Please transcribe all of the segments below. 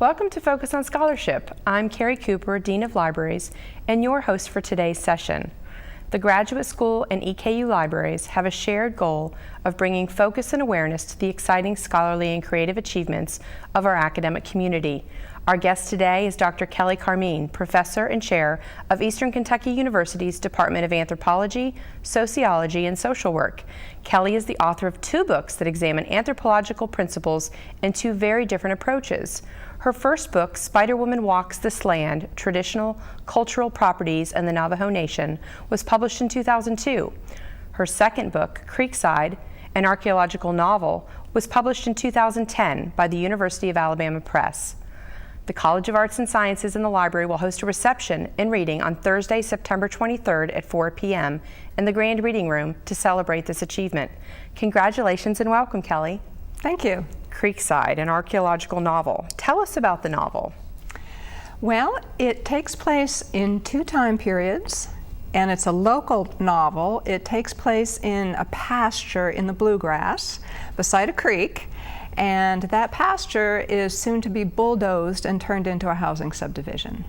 Welcome to Focus on Scholarship. I'm Carrie Cooper, Dean of Libraries, and your host for today's session. The Graduate School and EKU libraries have a shared goal of bringing focus and awareness to the exciting scholarly and creative achievements of our academic community. Our guest today is Dr. Kelli Carmean, Professor and Chair of Eastern Kentucky University's Department of Anthropology, Sociology, and Social Work. Kelli is the author of 2 books that examine anthropological principles and 2 very different approaches. Her first book, Spider-Woman Walks This Land, Traditional Cultural Properties and the Navajo Nation, was published in 2002. Her second book, Creekside, an archaeological novel, was published in 2010 by the University of Alabama Press. The College of Arts and Sciences and the library will host a reception and reading on Thursday, September 23rd at 4 p.m. in the Grand Reading Room to celebrate this achievement. Congratulations and welcome, Kelli. Thank you. Creekside, an archaeological novel. Tell us about the novel. Well, it takes place in 2 time periods, and it's a local novel. It takes place in a pasture in the bluegrass beside a creek, and that pasture is soon to be bulldozed and turned into a housing subdivision.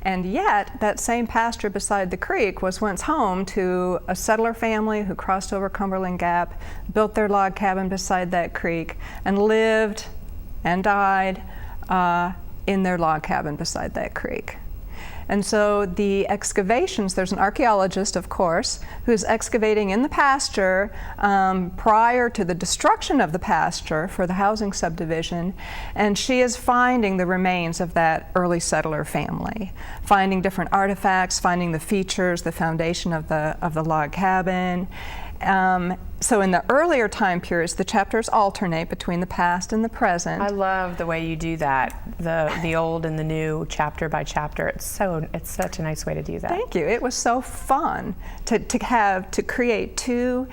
And yet, that same pasture beside the creek was once home to a settler family who crossed over Cumberland Gap, built their log cabin beside that creek, and lived and died in their log cabin beside that creek. And so the excavations, there's an archaeologist, of course, who's excavating in the pasture prior to the destruction of the pasture for the housing subdivision, and she is finding the remains of that early settler family, finding different artifacts, finding the features, the foundation of the log cabin. So in the earlier time periods, the chapters alternate between the past and the present. I love the way you do that, the old and the new, chapter by chapter. It's such a nice way to do that. Thank you. It was so fun to create 2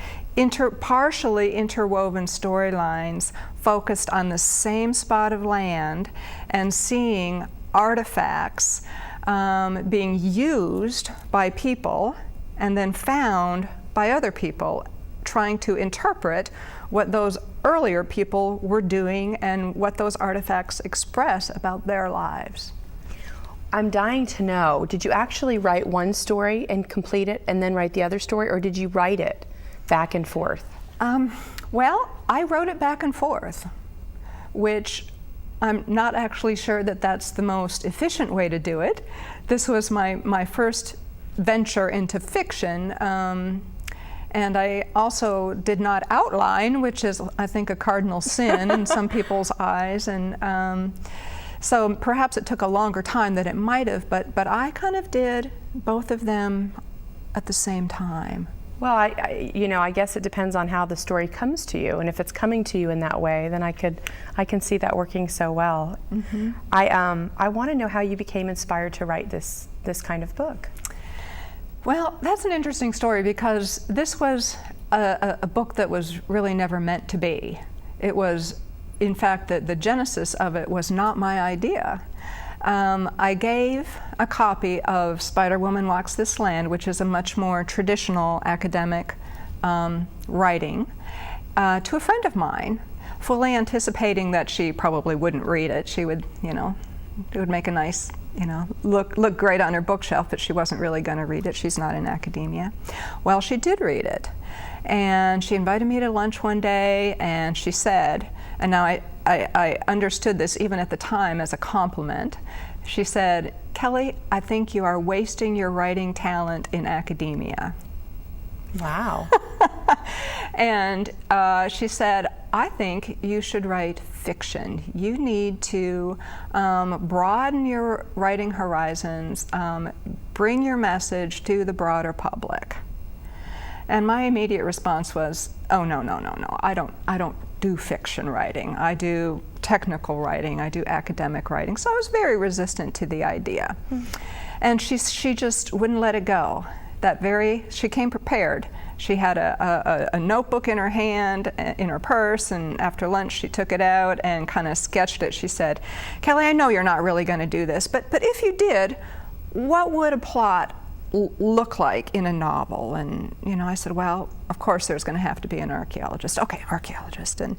partially interwoven storylines focused on the same spot of land and seeing artifacts being used by people and then found by other people, trying to interpret what those earlier people were doing and what those artifacts express about their lives. I'm dying to know, did you actually write one story and complete it and then write the other story, or did you write it back and forth? Well, I wrote it back and forth, which I'm not actually sure that that's the most efficient way to do it. This was my first venture into fiction. And I also did not outline, which is, I think, a cardinal sin in some people's eyes. And so perhaps it took a longer time than it might have, but I kind of did both of them at the same time. Well, I guess it depends on how the story comes to you, and if it's coming to you in that way, then I can see that working so well. Mm-hmm. I want to know how you became inspired to write this kind of book. Well, that's an interesting story because this was a book that was really never meant to be. It was, in fact, the genesis of it was not my idea. I gave a copy of Spider-Woman Walks This Land, which is a much more traditional academic writing, to a friend of mine, fully anticipating that she probably wouldn't read it. She would, it would make a nice, look great on her bookshelf, but she wasn't really going to read it. She's not in academia. Well, she did read it, and she invited me to lunch one day, and she said, and now I understood this even at the time as a compliment. She said, "Kelli, I think you are wasting your writing talent in academia." Wow. And she said, "I think you should write fiction. You need to broaden your writing horizons, bring your message to the broader public." And my immediate response was, "Oh, no. I don't do fiction writing. I do technical writing. I do academic writing." So I was very resistant to the idea. Mm-hmm. And she just wouldn't let it go. She came prepared. She had a notebook in her hand, in her purse, and after lunch she took it out and kind of sketched it. She said, "Kelli, I know you're not really going to do this, but if you did, what would a plot look like in a novel?" And I said, "Well, of course there's going to have to be an archaeologist." "Okay, archaeologist." And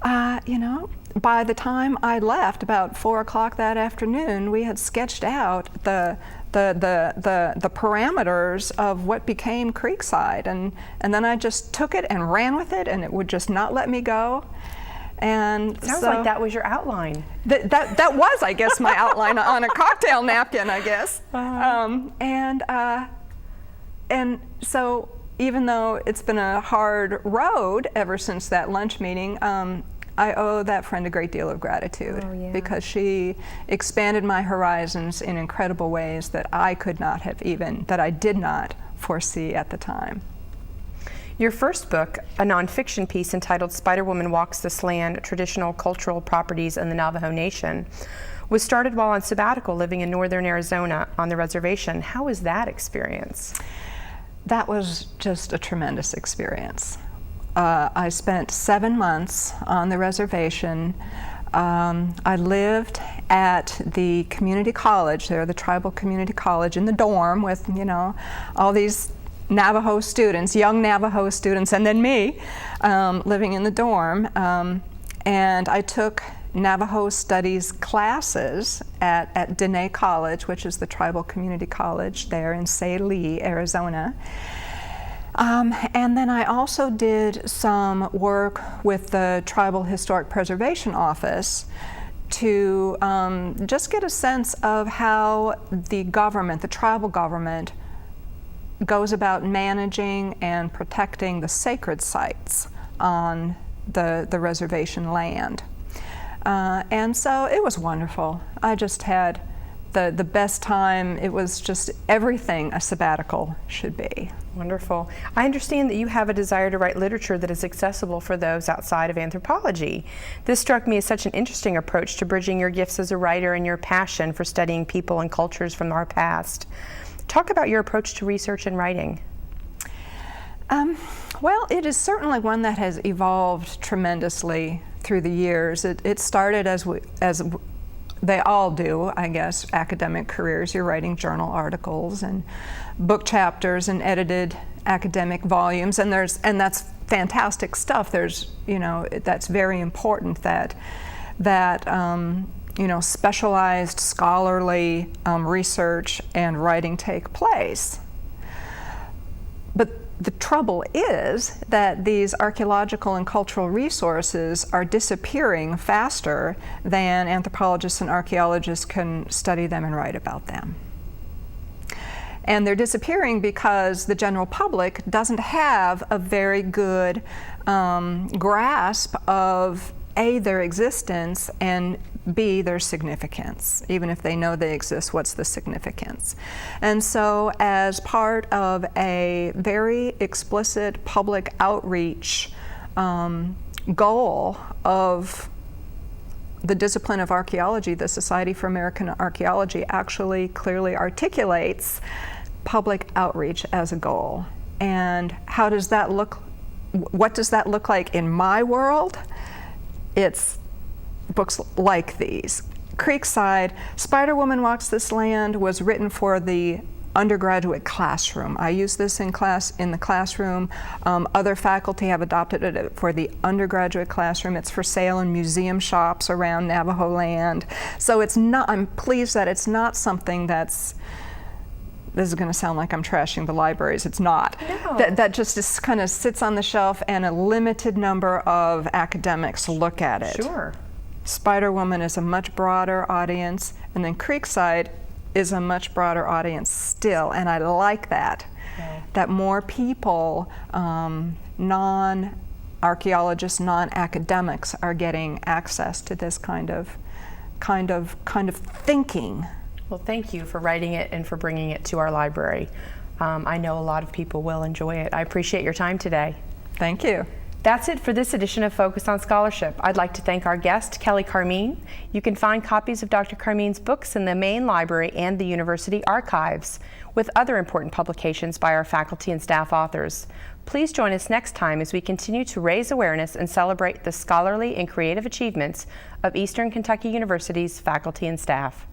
You know, by the time I left, about 4 o'clock that afternoon, we had sketched out the parameters of what became Creekside, and then I just took it and ran with it, and it would just not let me go. And Sounds so like that was your outline. that was, I guess, my outline on a cocktail napkin, I guess. And so even though it's been a hard road ever since that lunch meeting, I owe that friend a great deal of gratitude. Oh, yeah. Because she expanded my horizons in incredible ways that I could not have that I did not foresee at the time. Your first book, a nonfiction piece entitled Spider-Woman Walks This Land, Traditional Cultural Properties in the Navajo Nation, was started while on sabbatical living in northern Arizona on the reservation. How was that experience? That was just a tremendous experience. I spent 7 months on the reservation. I lived at the community college there, the tribal community college, in the dorm with, you know, all these Navajo students, young Navajo students, and then me living in the dorm. And I took Navajo Studies classes at Dene College, which is the tribal community college there in Lee, Arizona. And then I also did some work with the Tribal Historic Preservation Office to just get a sense of how the government, the tribal government, goes about managing and protecting the sacred sites on the reservation land. And so it was wonderful. I just had the best time. It was just everything a sabbatical should be. Wonderful. I understand that you have a desire to write literature that is accessible for those outside of anthropology. This struck me as such an interesting approach to bridging your gifts as a writer and your passion for studying people and cultures from our past. Talk about your approach to research and writing. Well, it is certainly one that has evolved tremendously through the years. It started as they all do, I guess, academic careers. You're writing journal articles and book chapters and edited academic volumes, and that's fantastic stuff. There's, you know, that's very important that you know, specialized scholarly research and writing take place. But the trouble is that these archaeological and cultural resources are disappearing faster than anthropologists and archaeologists can study them and write about them. And they're disappearing because the general public doesn't have a very good grasp of A, their existence, and B, their significance. Even if they know they exist, what's the significance? And so as part of a very explicit public outreach goal of the discipline of archaeology, the Society for American Archaeology actually clearly articulates public outreach as a goal. And how does that look? What does that look like in my world? It's books like these. Creekside, Spider-Woman Walks This Land was written for the undergraduate classroom. I use this in the classroom. Other faculty have adopted it for the undergraduate classroom. It's for sale in museum shops around Navajo land. So it's not, I'm pleased that it's not something that's, this is going to sound like I'm trashing the libraries. It's not. No. That just kind of sits on the shelf and a limited number of academics look at it. Sure. Spider-Woman is a much broader audience, and then Creekside is a much broader audience still, and I like that. Yeah. That more people, non-archaeologists, non-academics, are getting access to this kind of thinking. Well, thank you for writing it and for bringing it to our library. I know a lot of people will enjoy it. I appreciate your time today. Thank you. That's it for this edition of Focus on Scholarship. I'd like to thank our guest, Kelli Carmean. You can find copies of Dr. Carmean's books in the main library and the university archives, with other important publications by our faculty and staff authors. Please join us next time as we continue to raise awareness and celebrate the scholarly and creative achievements of Eastern Kentucky University's faculty and staff.